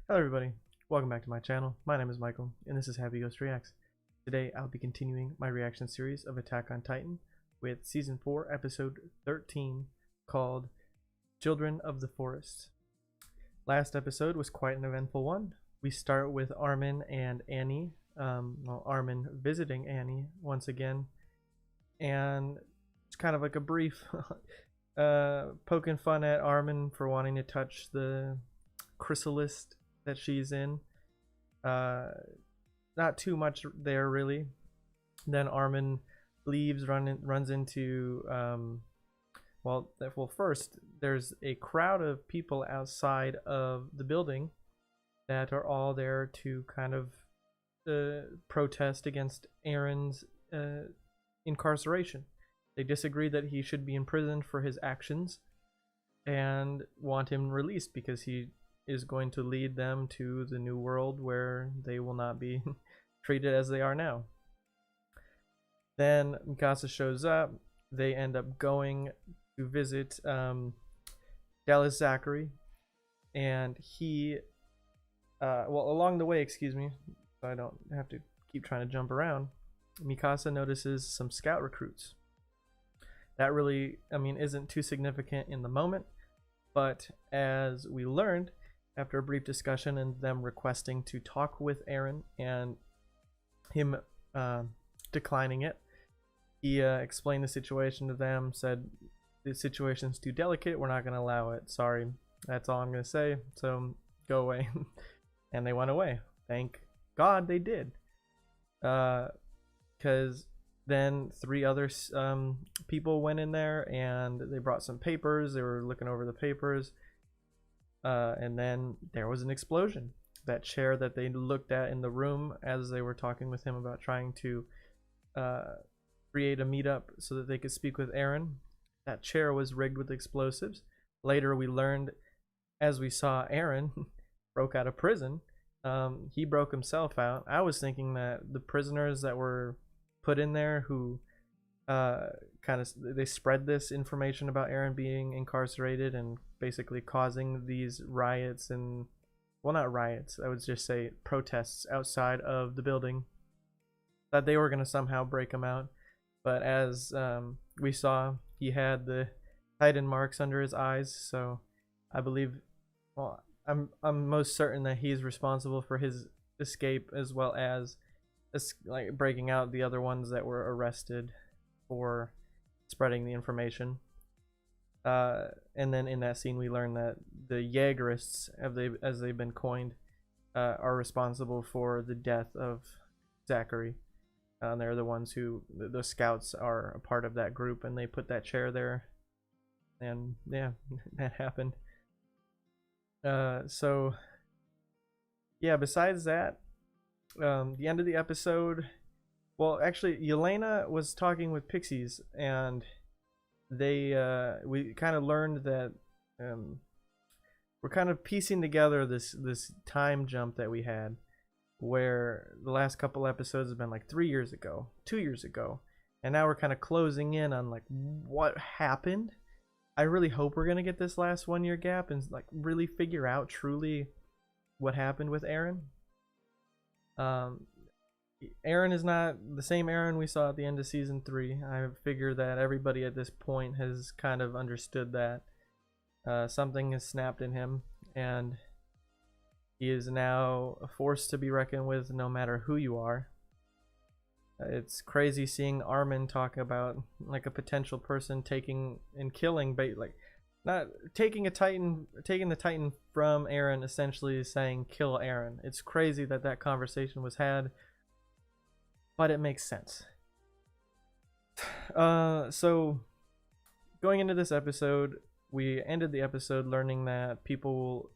Hello everybody, welcome back to my channel. My name is Michael, and this is Happy Ghost Reacts. Today I'll be continuing my reaction series of Attack on Titan with Season 4, Episode 13, called Children of the Forest. Last episode was quite an eventful one. We start with Armin and Annie, Armin visiting Annie once again, and it's kind of like a brief poking fun at Armin for wanting to touch the chrysalis that she's in. Not too much there really. Then Armin leaves, runs into well, first there's a crowd of people outside of the building that are all there to kind of protest against Aaron's incarceration. They disagree that he should be imprisoned for his actions and want him released because he is going to lead them to the new world where they will not be treated as they are now. Then Mikasa shows up. They end up going to visit Dallas Zachary, and he along the way, excuse me, so I don't have to keep trying to jump around, Mikasa notices some scout recruits. That really, isn't too significant in the moment, but as we learned after a brief discussion and them requesting to talk with Aaron and him declining it, he explained the situation to them, said the situation's too delicate, we're not going to allow it, sorry, that's all I'm going to say, so go away. And they went away. Thank God they did, because then 3 other people went in there and they brought some papers. They were looking over the papers, and then there was an explosion. That chair that they looked at in the room as they were talking with him about trying to create a meetup so that they could speak with Aaron, that chair was rigged with explosives. Later we learned, as we saw Aaron broke out of prison, he broke himself out. I was thinking that the prisoners that were put in there who they spread this information about Aaron being incarcerated and basically causing these riots, and well, not riots, I would just say protests outside of the building, that they were going to somehow break him out. But as we saw, he had the Titan marks under his eyes, so I believe, well, I'm most certain that he's responsible for his escape, as well as like breaking out the other ones that were arrested for spreading the information. And then in that scene we learn that the Jaegerists, as they've been coined, are responsible for the death of Zachary. They're the ones who, the scouts are a part of that group, and they put that chair there, and yeah, that happened. So yeah, besides that, the end of the episode, well, actually Yelena was talking with Pixies, and they we kind of learned that we're kind of piecing together this time jump that we had, where the last couple episodes have been like 3 years ago, 2 years ago, and now we're kind of closing in on like what happened. I really hope we're gonna get this last 1 year gap and like really figure out truly what happened with Aaron. Aaron is not the same Aaron we saw at the end of season 3. I figure that everybody at this point has kind of understood that something has snapped in him, and he is now a force to be reckoned with, no matter who you are. It's crazy seeing Armin talk about like a potential person taking and killing, like not taking a Titan, taking the Titan from Aaron, essentially saying kill Aaron. It's crazy that that conversation was had, but it makes sense. So going into this episode, we ended the episode learning that people,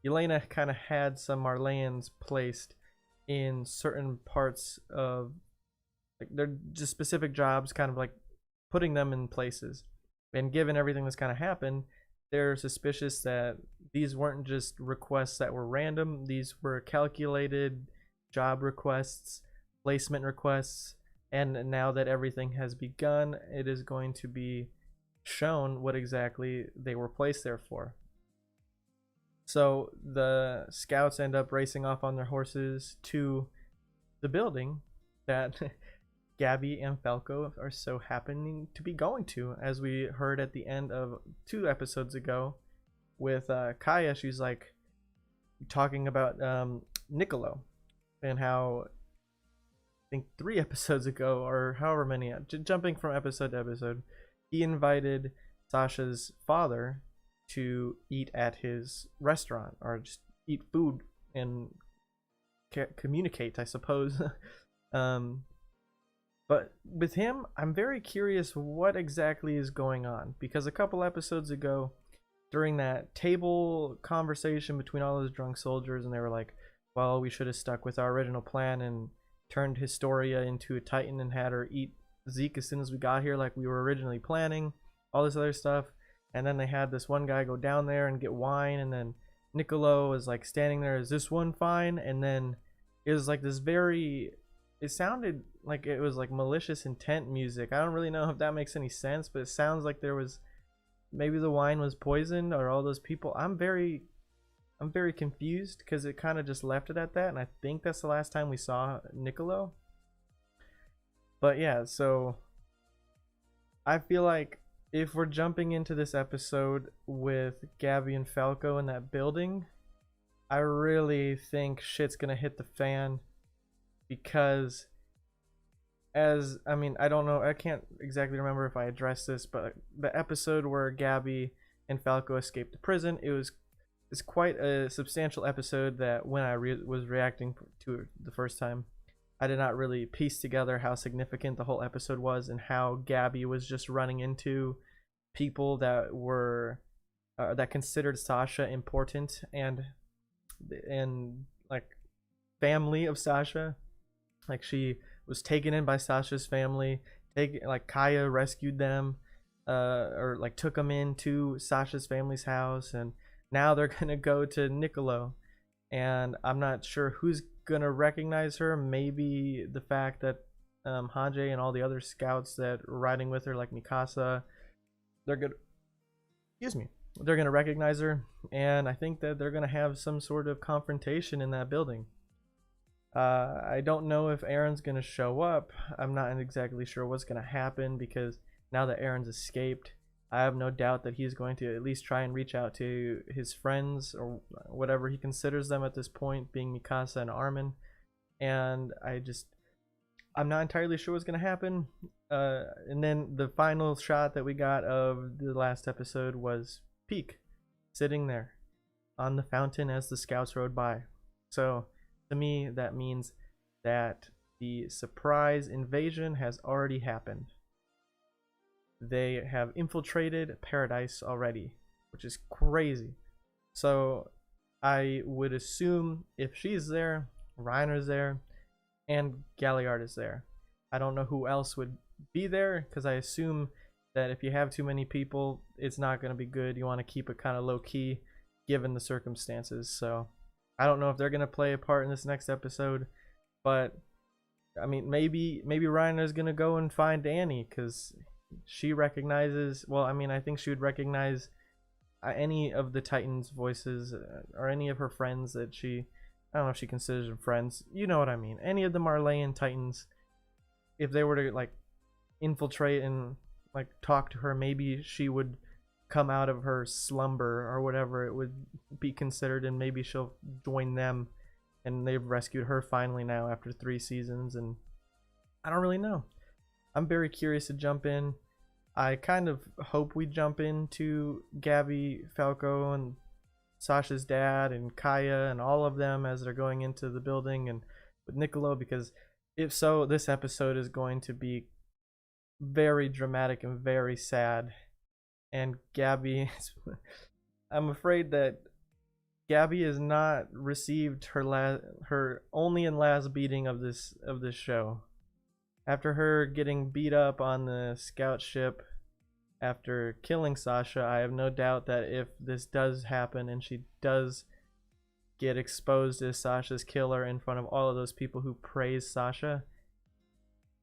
Yelena kind of had some Marleyans placed in certain parts of, like, they're just specific jobs, kind of like putting them in places. And given everything that's kind of happened, they're suspicious that these weren't just requests that were random. These were calculated job requests, placement requests, and now that everything has begun, it is going to be shown what exactly they were placed there for. So the scouts end up racing off on their horses to the building that Gabi and Falco are so happening to be going to, as we heard at the end of 2 episodes ago with Kaya. She's like talking about Nicolo and how I think 3 episodes ago, or however many, jumping from episode to episode, he invited Sasha's father to eat at his restaurant, or just eat food and communicate, I suppose. But with him, I'm very curious what exactly is going on, because a couple episodes ago, during that table conversation between all those drunk soldiers, and they were like, well, we should have stuck with our original plan and turned Historia into a Titan and had her eat Zeke as soon as we got here, like we were originally planning, all this other stuff. And then they had this one guy go down there and get wine, and then Nicolo was like standing there, is this one fine? And then it was like this very, it sounded like it was like malicious intent music. I don't really know if that makes any sense, but it sounds like there was, maybe the wine was poisoned, or all those people. I'm very confused, because it kind of just left it at that, and I think that's the last time we saw Nicolo. But yeah, so I feel like if we're jumping into this episode with Gabi and Falco in that building, I really think shit's gonna hit the fan, because I don't know, I can't exactly remember if I addressed this, but the episode where Gabi and Falco escaped the prison, it's quite a substantial episode that when I was reacting to it the first time, I did not really piece together how significant the whole episode was, and how Gabi was just running into people that were that considered Sasha important, and like family of Sasha. Like she was taken in by Sasha's family. Like Kaya rescued them, or like took them into Sasha's family's house, and now they're gonna go to Nicolo, and I'm not sure who's gonna recognize her. Maybe the fact that Hanji and all the other scouts that are riding with her, like Mikasa, they're gonna recognize her, and I think that they're gonna have some sort of confrontation in that building. I don't know if Aaron's gonna show up. I'm not exactly sure what's gonna happen, because now that Aaron's escaped, I have no doubt that he's going to at least try and reach out to his friends, or whatever he considers them at this point, being Mikasa and Armin. And I'm not entirely sure what's going to happen. And then the final shot that we got of the last episode was Peak sitting there on the fountain as the scouts rode by. So to me, that means that the surprise invasion has already happened. They have infiltrated Paradise already, which is crazy. So I would assume if she's there, Reiner's there, and Galliard is there. I don't know who else would be there, because I assume that if you have too many people, it's not going to be good. You want to keep it kind of low key given the circumstances. So I don't know if they're going to play a part in this next episode, but I mean, maybe Reiner's going to go and find Annie, because she recognizes, well, I mean, I think she would recognize any of the Titans' voices, or any of her friends that I don't know if she considers them friends, you know what I mean, any of the Marleyan Titans. If they were to like infiltrate and like talk to her, maybe she would come out of her slumber, or whatever it would be considered, and maybe she'll join them, and they've rescued her finally now after 3 seasons. And I don't really know. I'm very curious to jump in. I kind of hope we jump into Gabi, Falco, and Sasha's dad, and Kaya, and all of them as they're going into the building, and with Nicolo, because if so, this episode is going to be very dramatic and very sad. And Gabi, I'm afraid that Gabi has not received her only and last beating of this show. After her getting beat up on the scout ship after killing Sasha, I have no doubt that if this does happen and she does get exposed as Sasha's killer in front of all of those people who praise Sasha,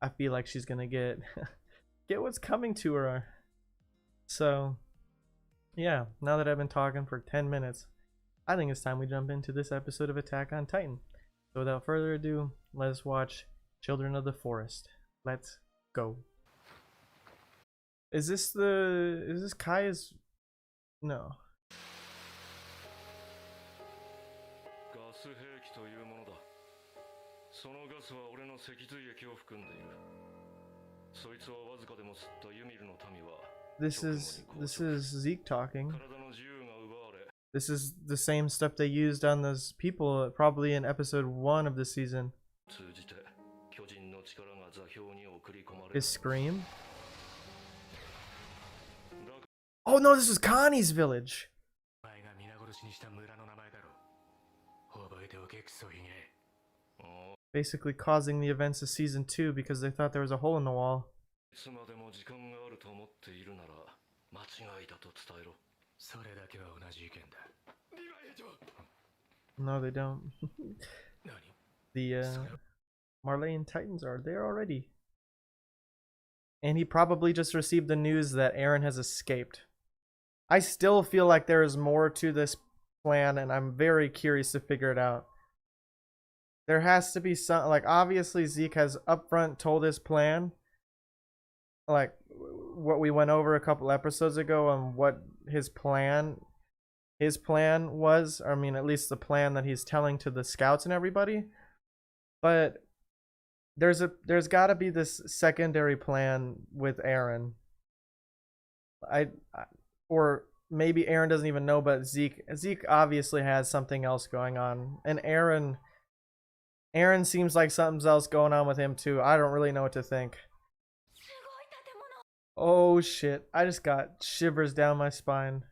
I feel like she's gonna get what's coming to her. So yeah, now that I've been talking for 10 minutes, I think it's time we jump into this episode of Attack on Titan. So without further ado, let's watch Children of the Forest. Let's go. Is this Kai's? No. This is Zeke talking. This is the same stuff they used on those people probably in episode 1 of the season. His scream? Oh no, this is Connie's village! Basically causing the events of season 2 because they thought there was a hole in the wall. No, they don't. The Marleyan Titans are there already. And he probably just received the news that Eren has escaped. I still feel like there is more to this plan, and I'm very curious to figure it out. There has to be some, like, obviously Zeke has upfront told his plan, like what we went over a couple episodes ago, and what his plan was. I mean, at least the plan that he's telling to the scouts and everybody. But there's got to be this secondary plan with Eren. Or maybe Eren doesn't even know, but Zeke obviously has something else going on, and Eren seems like something's else going on with him too. I don't really know what to think. Oh shit, I just got shivers down my spine.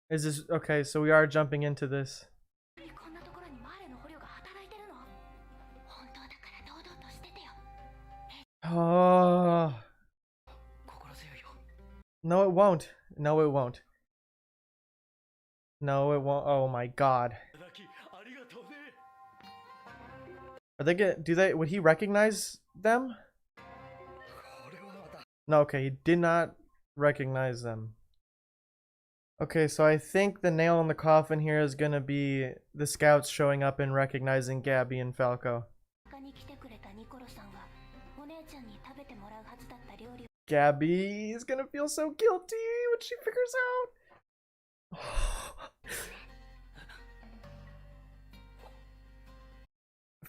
Is this okay? So we are jumping into this. Oh. No, it won't. No, it won't. No, it won't. Oh my god. Are they would he recognize them? No, okay, he did not recognize them. Okay, so I think the nail in the coffin here is gonna be the scouts showing up and recognizing Gabi and Falco. Gabi is gonna feel so guilty when she figures out.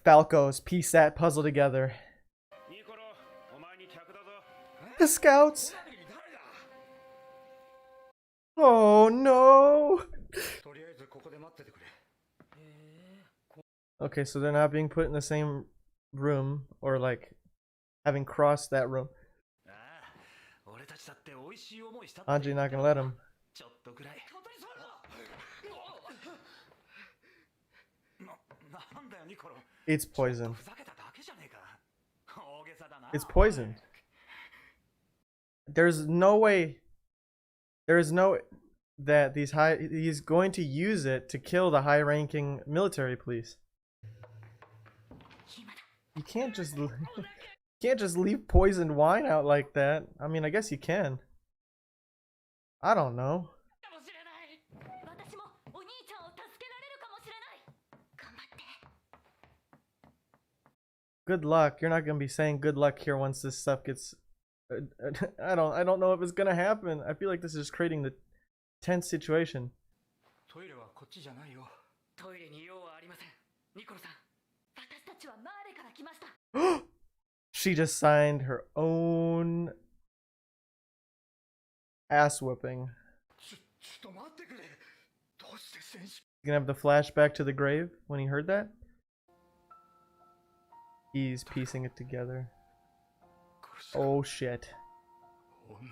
Falco's piece that puzzle together. The scouts. Oh no. Okay, so they're not being put in the same room, or like having crossed that room. Anji not gonna let him. It's poison. It's poison. There's no way. There is no that he's going to use it to kill the high-ranking military police. You can't just leave poisoned wine out like that. I mean, I guess you can. I don't know. Good luck. You're not gonna be saying good luck here once this stuff gets. I don't know if it's gonna happen. I feel like this is creating the tense situation. She just signed her own ass whooping. You gonna have the flashback to the grave when he heard that? He's piecing it together. Oh shit. Oh no!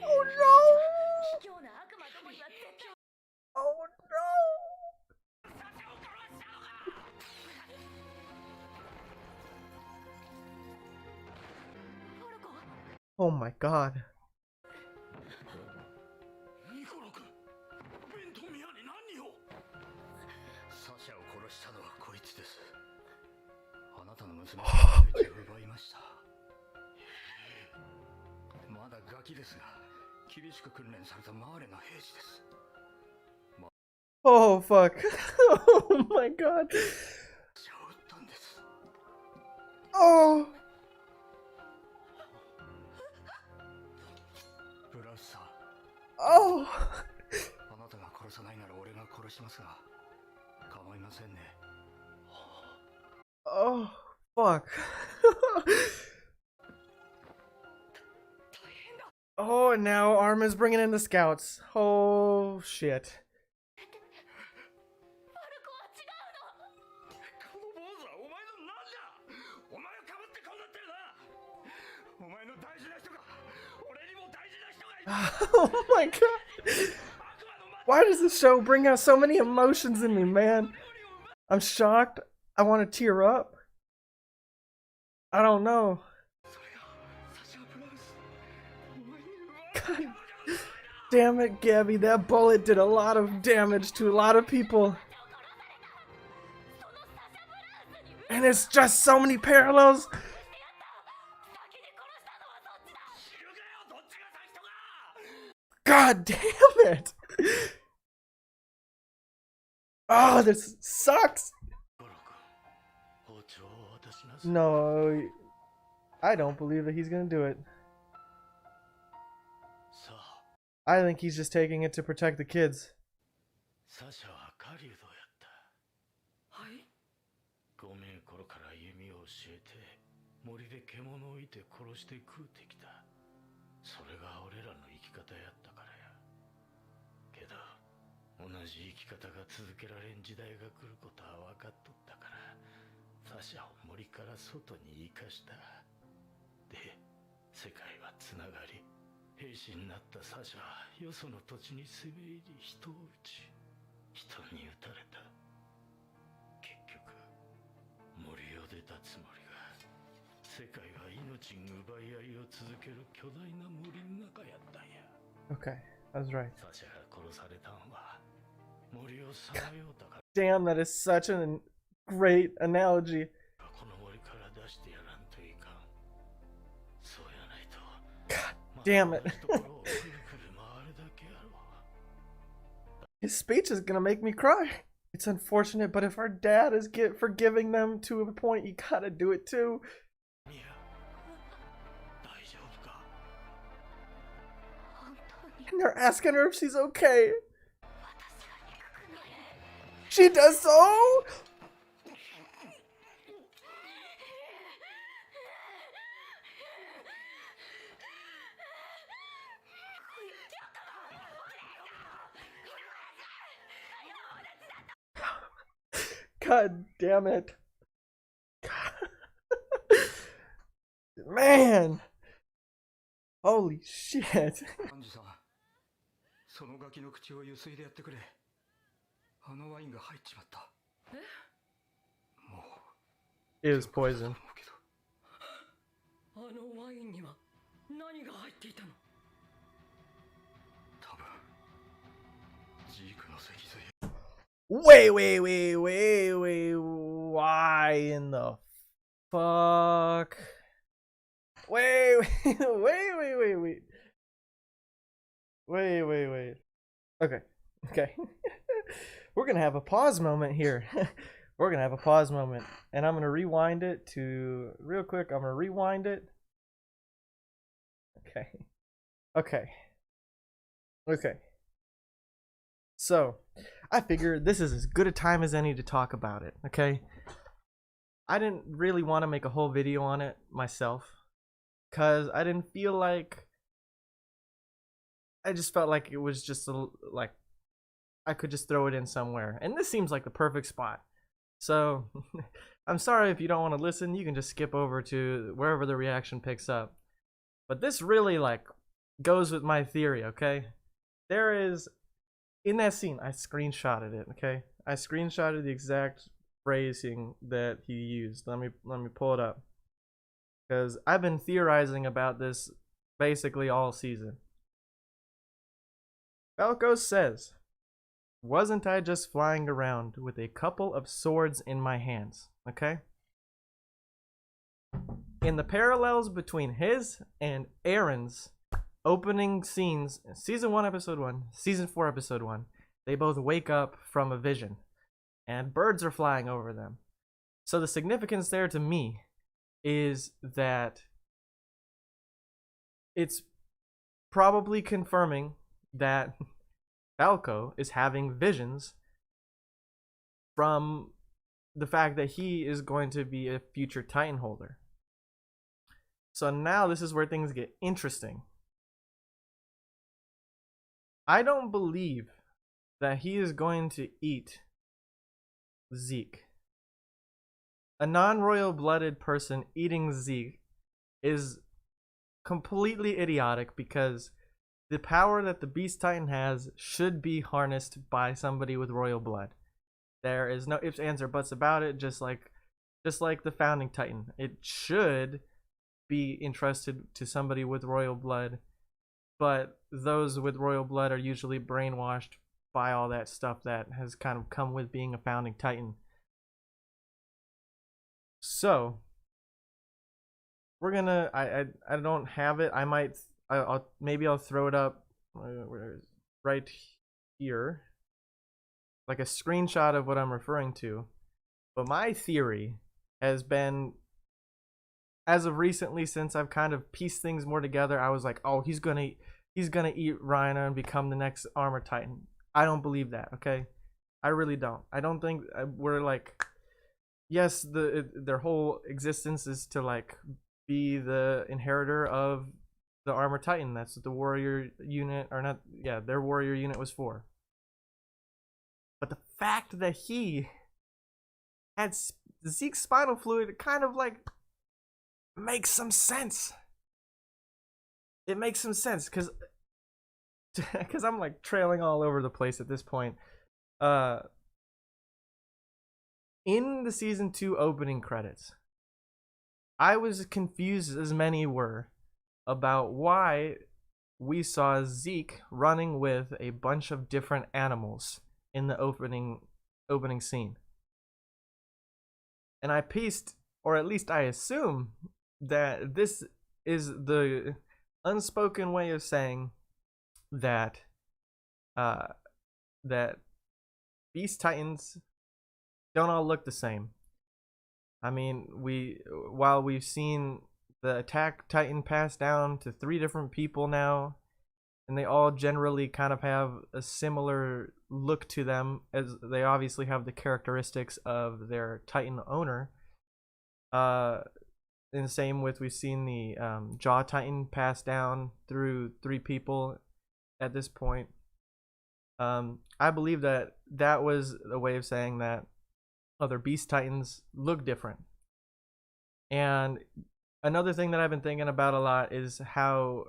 Oh no! Oh my god. Oh fuck. Oh my god. Oh. Oh. Oh fuck. Oh, and now Arma's bringing in the scouts. Oh shit. Oh my god. Why does this show bring out so many emotions in me, man? I'm shocked. I want to tear up. I don't know. God damn it, Gabby. That bullet did a lot of damage to a lot of people. And it's just so many parallels. God damn it. Oh, this sucks. No, I don't believe that he's gonna do it. I think he's just taking it to protect the kids. Okay, I was right. Damn, that is such a great analogy. God damn it. His speech is gonna make me cry. It's unfortunate, but if our dad is forgiving them to a point, you gotta do it too. And they're asking her if she's okay. She does so? God damn it. Man. Holy shit. It was poison. Wait, why in the fuck? Wait. Okay. We're gonna have a pause moment here. We're gonna have a pause moment, and I'm gonna rewind it to real quick. I'm gonna rewind it. Okay. So, I figured this is as good a time as any to talk about it. Okay. I didn't really want to make a whole video on it myself, cause I didn't feel like. I just felt like it was just like I could just throw it in somewhere, and this seems like the perfect spot. So I'm sorry if you don't want to listen. You can just skip over to wherever the reaction picks up. But this really like goes with my theory. Okay, there is in that scene. I screenshotted it. Okay, I screenshotted the exact phrasing that he used. Let me pull it up, because I've been theorizing about this basically all season. Falco says, "Wasn't I just flying around with a couple of swords in my hands?" Okay? in the parallels between his and Aaron's opening scenes, season 1, episode 1, season 4, episode 1, they both wake up from a vision and birds are flying over them. So the significance there to me is that it's probably confirming that Falco is having visions from the fact that he is going to be a future Titan holder. So now this is where things get interesting. I don't believe that he is going to eat Zeke. A non-royal blooded person eating Zeke is completely idiotic because the power that the Beast Titan has should be harnessed by somebody with royal blood. There is no ifs, ands, or buts about it, just like the founding Titan. It should be entrusted to somebody with royal blood, but those with royal blood are usually brainwashed by all that stuff that has kind of come with being a founding Titan. So we're gonna I don't have it. I'll throw it up right here, like a screenshot of what I'm referring to. But my theory has been, as of recently, since I've kind of pieced things more together, I was like, oh, he's gonna eat Rhino and become the next Armor Titan. I don't believe that. Okay, I really don't. I don't think we're like, yes, their whole existence is to like be the inheritor of the Armor Titan. That's what the warrior unit, or not, yeah, their warrior unit was for. But the fact that he had Zeke's spinal fluid kind of like makes some sense. It makes some sense because I'm like trailing all over the place at this point. In the season 2 opening credits, I was confused, as many were, about why we saw Zeke running with a bunch of different animals in the opening scene. And I pieced, or at least I assume, that this is the unspoken way of saying that that Beast Titans don't all look the same. I mean, while we've seen the Attack Titan pass down to 3 different people now, and they all generally kind of have a similar look to them, as they obviously have the characteristics of their Titan owner. And the same with, we've seen the Jaw Titan pass down through 3 people at this point. I believe that was a way of saying that other Beast Titans look different. And another thing that I've been thinking about a lot is how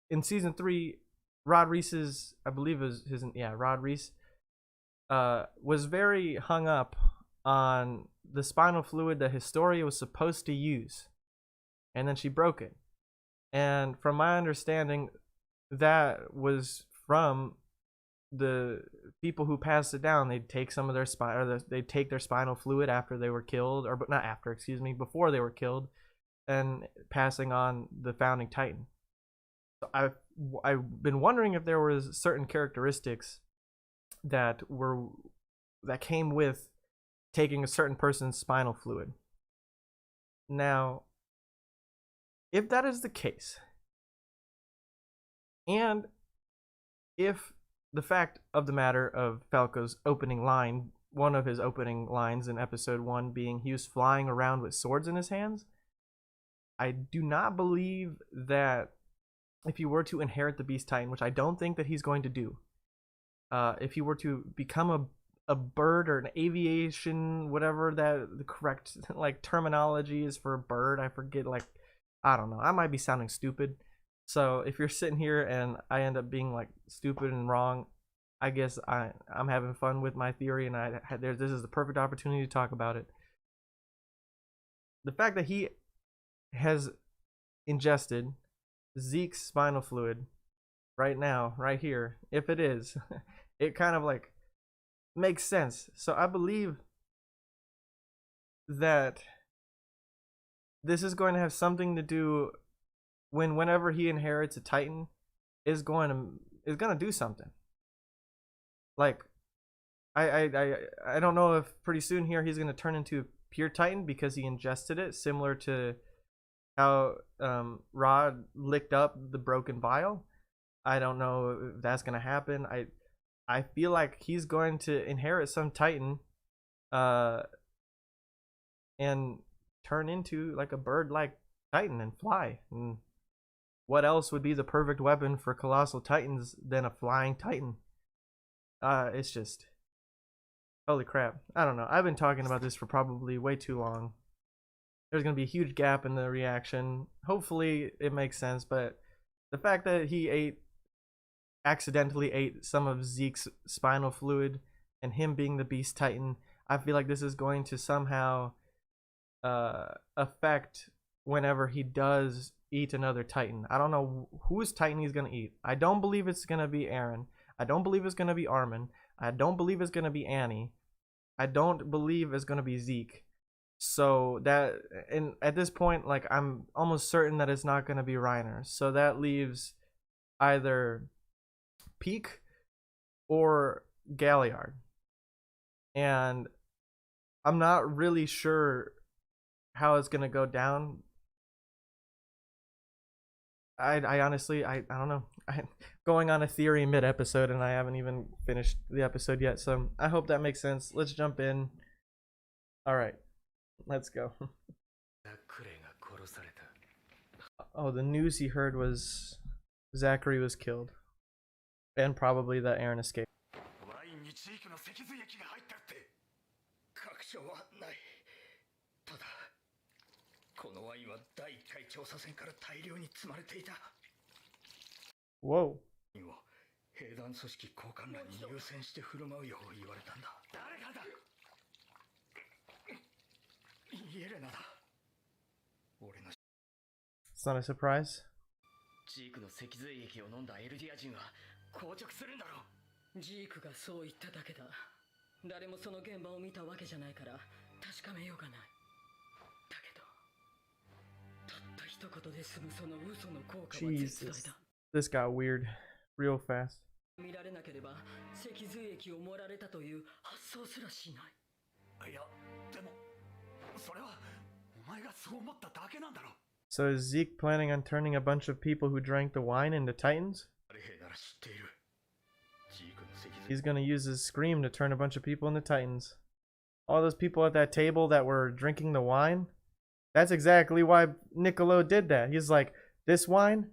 in season 3, Rod Reese's, I believe it was his, yeah, Rod Reese, was very hung up on the spinal fluid that Historia was supposed to use, and then she broke it. And from my understanding, that was from the people who passed it down. They'd take some of their they'd take their spinal fluid after they were killed, or not after, excuse me, before they were killed, and passing on the founding Titan. So I've been wondering if there was certain characteristics that came with taking a certain person's spinal fluid. Now, if that is the case, and if the fact of the matter of Falco's opening line, one of his opening lines in episode 1 being he was flying around with swords in his hands, I do not believe that if he were to inherit the Beast Titan, which I don't think that he's going to do, if he were to become a bird or an aviation, whatever that the correct like terminology is for a bird, I forget, like, I don't know, I might be sounding stupid. So if you're sitting here and I end up being like stupid and wrong, I guess I'm having fun with my theory, and this is the perfect opportunity to talk about it. The fact that he has ingested Zeke's spinal fluid right now, right here, if it is, it kind of like makes sense. So I believe that this is going to have something to do whenever he inherits a Titan is going to do something. Like I don't know if pretty soon here he's going to turn into a pure Titan because he ingested it, similar to how Rod licked up the broken vial. I don't know if that's going to happen. I feel like he's going to inherit some Titan and turn into like a bird-like Titan and fly. And what else would be the perfect weapon for colossal Titans than a flying Titan? It's just holy crap. I don't know. I've been talking about this for probably way too long. There's going to be a huge gap in the reaction. Hopefully it makes sense, but the fact that he accidentally ate some of Zeke's spinal fluid and him being the Beast Titan, I feel like this is going to somehow affect whenever he does eat another Titan. I don't know whose Titan he's going to eat. I don't believe it's going to be Eren. I don't believe it's going to be Armin. I don't believe it's going to be Annie. I don't believe it's going to be Zeke. So that, and at this point, like, I'm almost certain that it's not going to be Reiner. So that leaves either Peak or Galliard. And I'm not really sure how it's going to go down. I honestly, I don't know. I'm going on a theory mid-episode and I haven't even finished the episode yet. So I hope that makes sense. Let's jump in. All right, let's go. Oh, the news he heard was Zachary was killed. And probably that Eren escaped. Whoa. It's not a surprise. ジークの脊髄液を飲んだエルディア人は硬直するんだろう。ジークがそう言っただけだ。誰もその現場を見たわけじゃないから確かめようがない。だけど、たった一言で済むその嘘の効果は絶大だ。This got weird real fast. 見られなければ脊髄液を盛られたという発想すらしない。いや、でもそれはお前がそう思っただけなんだろう。 So is Zeke planning on turning a bunch of people who drank the wine into Titans? He's gonna use his scream to turn a bunch of people into Titans. All those people at that table that were drinking the wine? That's exactly why Nicolo did that. He's like, this wine?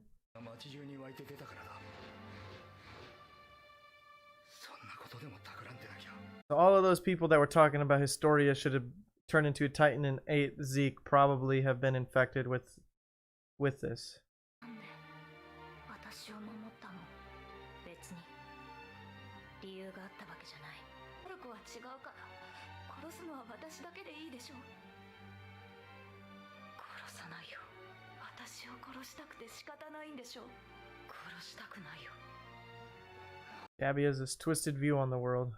So all of those people that were talking about Historia should have turned into a Titan and ate Zeke probably have been infected with this. Gabi has this twisted view on the world.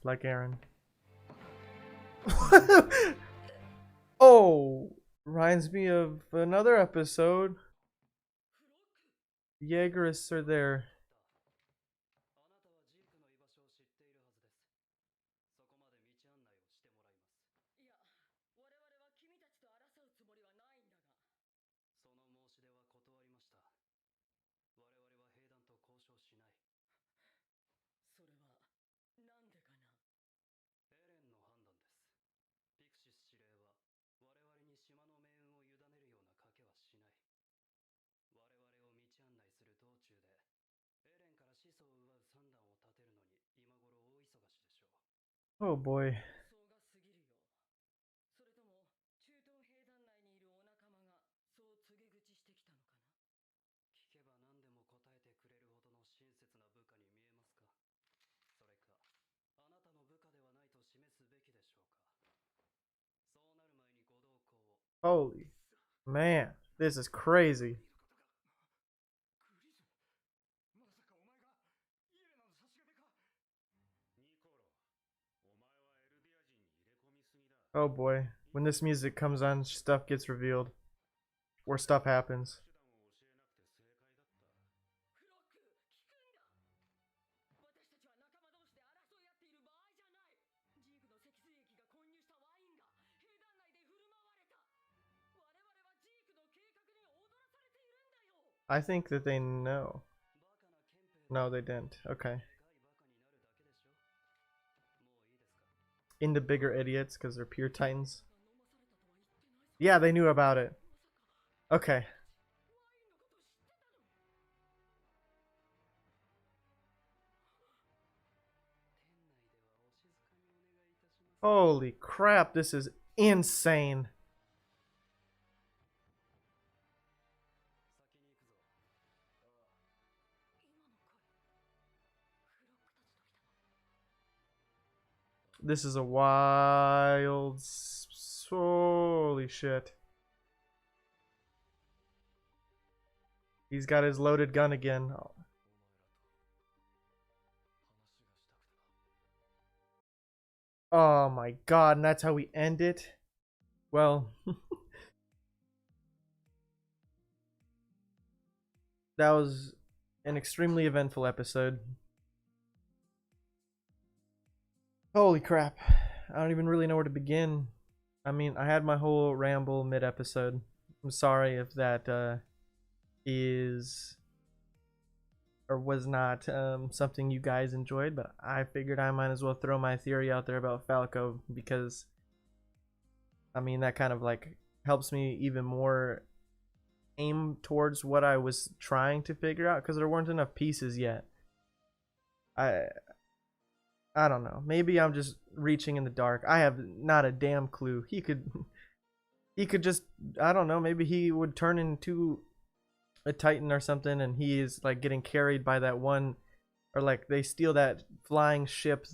Like Eren. Oh, reminds me of another episode. Jaegerists are there. Oh boy. Holy man, this is crazy. Oh boy. When this music comes on, stuff gets revealed. Or stuff happens. I think that they know. No, they didn't. Okay. Into bigger idiots because they're pure titans. Yeah, they knew about it. Okay. Holy crap, this is insane. This is a wild... Holy shit. He's got his loaded gun again. Oh my god, and that's how we end it? Well... that was an extremely eventful episode. Holy crap. I don't even really know where to begin. I mean, I had my whole ramble mid-episode. I'm sorry if that is or was not something you guys enjoyed, but I figured I might as well throw my theory out there about Falco because, I mean, that kind of like helps me even more aim towards what I was trying to figure out because there weren't enough pieces yet. I don't know. Maybe I'm just reaching in the dark. I have not a damn clue. He could just, I don't know, maybe he would turn into a titan or something and he is like getting carried by that one, or like they steal that flying ship.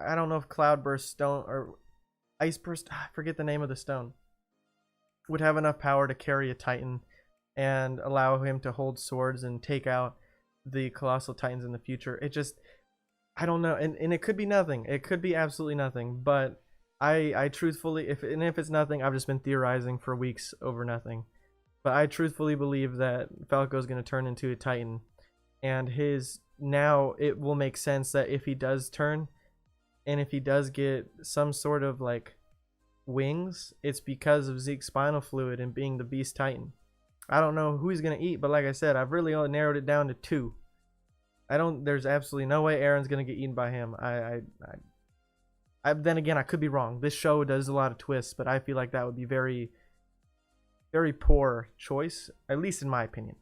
I don't know if Cloudburst Stone or Iceburst, I forget the name of the stone, would have enough power to carry a titan and allow him to hold swords and take out the colossal titans in the future. It just, I don't know, and it could be nothing. It could be absolutely nothing. But I truthfully, if it's nothing, I've just been theorizing for weeks over nothing. But I truthfully believe that Falco is going to turn into a Titan, and now it will make sense that if he does turn, and if he does get some sort of like wings, it's because of Zeke's spinal fluid and being the Beast Titan. I don't know who he's going to eat, but like I said, I've really only narrowed it down to 2. There's absolutely no way Aaron's gonna get eaten by him. Then again, I could be wrong. This show does a lot of twists, but I feel like that would be very, very poor choice, at least in my opinion.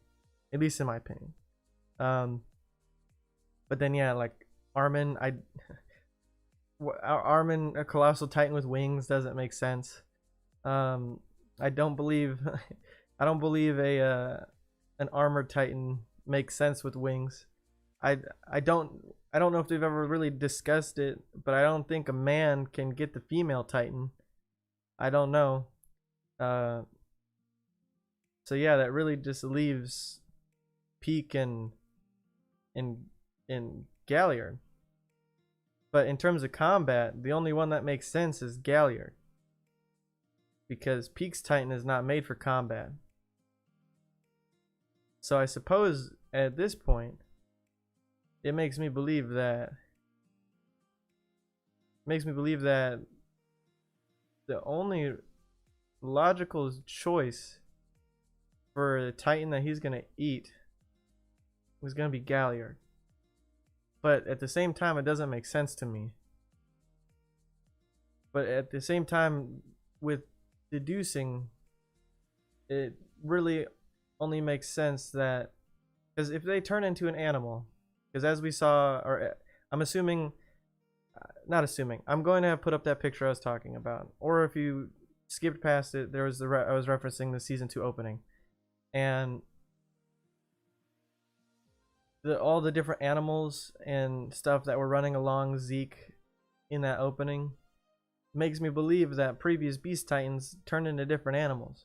But then yeah, like Armin, Armin, a colossal titan with wings, doesn't make sense. I don't believe, I don't believe an armored titan makes sense with wings. I don't know if they've ever really discussed it, but I don't think a man can get the female Titan. I don't know. So yeah, that really just leaves Peak and Galliard. But in terms of combat, the only one that makes sense is Galliard, because Peak's Titan is not made for combat. So I suppose at this point, it makes me believe that the only logical choice for the Titan that he's gonna eat was gonna be Galliard. But at the same time, it doesn't make sense to me. But at the same time, with deducing, it really only makes sense that, because if they turn into an animal, because as we saw, or I'm assuming, not assuming, I'm going to put up that picture I was talking about. Or if you skipped past it, there was I was referencing the season 2 opening, and all the different animals and stuff that were running along Zeke in that opening makes me believe that previous Beast Titans turned into different animals.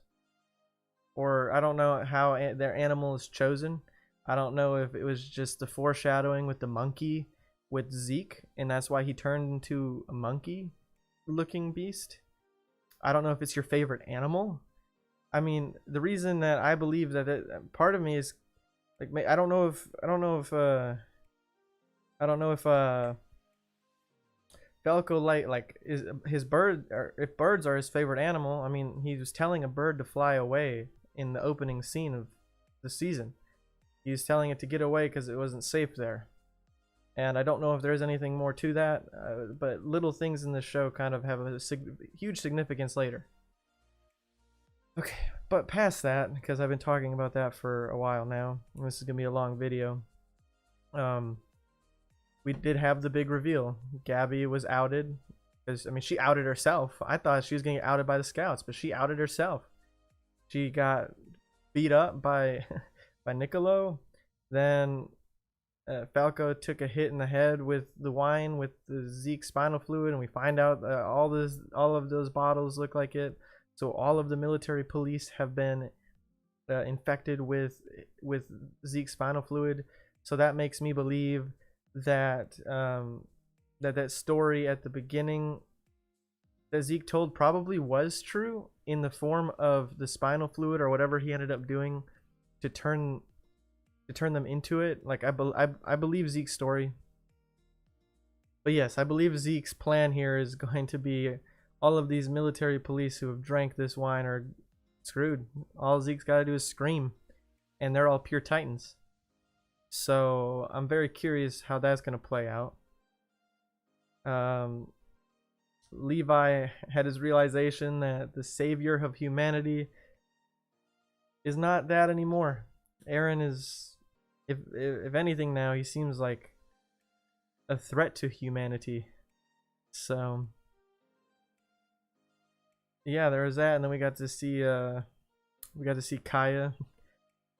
Or I don't know how their animal is chosen. I don't know if it was just the foreshadowing with the monkey with Zeke, and that's why he turned into a monkey looking beast. I don't know if it's your favorite animal. I mean, the reason that I believe that part of me is like, I don't know if Falco like is his bird, or if birds are his favorite animal. I mean, he was telling a bird to fly away in the opening scene of the season. He was telling it to get away because it wasn't safe there. And I don't know if there's anything more to that, but little things in this show kind of have a huge significance later. Okay, but past that, because I've been talking about that for a while now, and this is gonna be a long video. We did have the big reveal. Gabi was outed, because I mean, she outed herself. I thought she was gonna get outed by the scouts, but she outed herself. She got beat up by by Nicolo. Then Falco took a hit in the head with the wine, with the Zeke spinal fluid, and we find out all of those bottles look like it. So all of the military police have been infected with Zeke spinal fluid. So that makes me believe that that story at the beginning that Zeke told probably was true, in the form of the spinal fluid or whatever he ended up doing to turn them into it. Like I believe Zeke's story. But yes, I believe Zeke's plan here is going to be all of these military police who have drank this wine are screwed. All Zeke's got to do is scream, and they're all pure titans. So I'm very curious how that's going to play out. Levi had his realization that the savior of humanity is not that anymore. Eren is, if anything now, he seems like a threat to humanity. So yeah, there was that, and then we got to see Kaya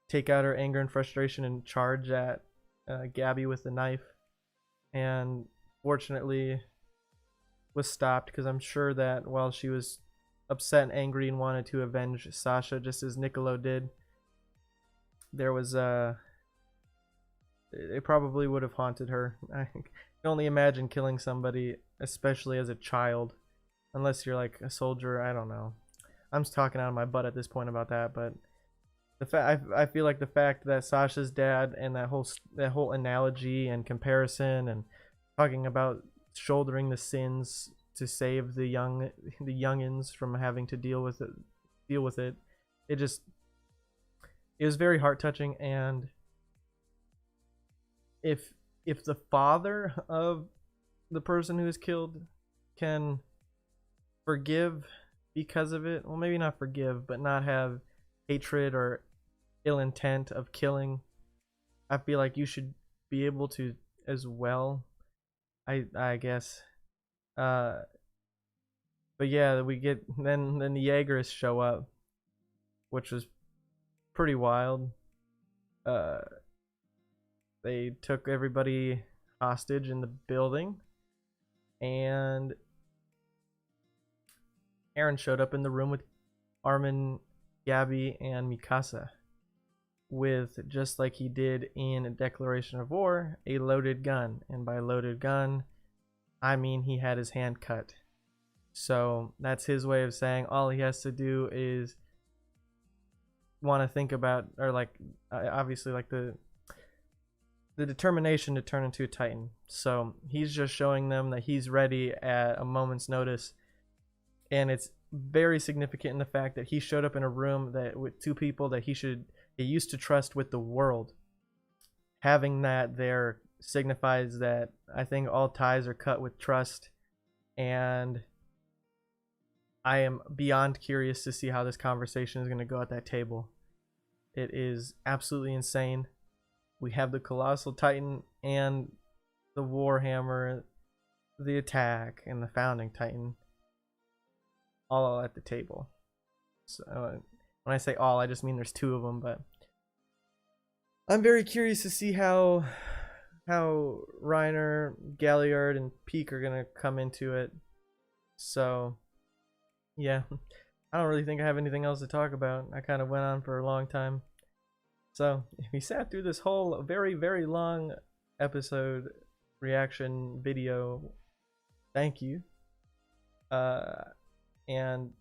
take out her anger and frustration and charge at Gabi with the knife, and fortunately was stopped, because I'm sure that while she was upset and angry and wanted to avenge Sasha just as Nicolo did, there was it probably would have haunted her. I can only imagine killing somebody, especially as a child, unless you're like a soldier. I don't know. I'm just talking out of my butt at this point about that, but I feel like the fact that Sasha's dad, and that whole analogy and comparison and talking about shouldering the sins to save the youngins from having to deal with it, it was very heart touching. And if the father of the person who is killed can forgive because of it, well, maybe not forgive, but not have hatred or ill intent of killing, I feel like you should be able to as well. I guess. But yeah, we get then the Jaegers show up, which was pretty wild. They took everybody hostage in the building, and Eren showed up in the room with Armin, Gabi, and Mikasa, with, just like he did in a Declaration of War, a loaded gun. And by loaded gun, I mean he had his hand cut. So that's his way of saying all he has to do is want to think about, or like obviously like the determination to turn into a Titan. So he's just showing them that he's ready at a moment's notice. And it's very significant in the fact that he showed up in a room that with two people that he used to trust with the world. Having that there signifies that I think all ties are cut with trust, and I am beyond curious to see how this conversation is going to go at that table. It is absolutely insane. We have the Colossal Titan and the Warhammer, the Attack, and the Founding Titan all at the table. So when I say all, I just mean there's two of them, but I'm very curious to see how Reiner, Galliard, and Peak are gonna come into it. So yeah, I don't really think I have anything else to talk about. I kind of went on for a long time. So if you sat through this whole very, very long episode reaction video, thank you. And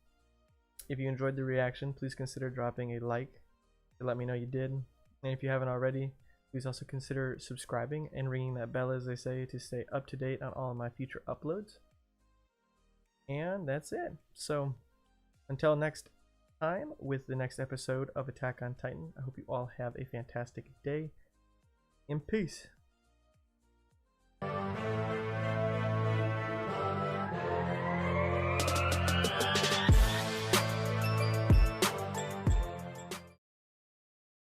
If you enjoyed the reaction, please consider dropping a like to let me know you did. And if you haven't already, please also consider subscribing and ringing that bell, as they say, to stay up to date on all of my future uploads. And that's it. So until next time with the next episode of Attack on Titan, I hope you all have a fantastic day, and peace.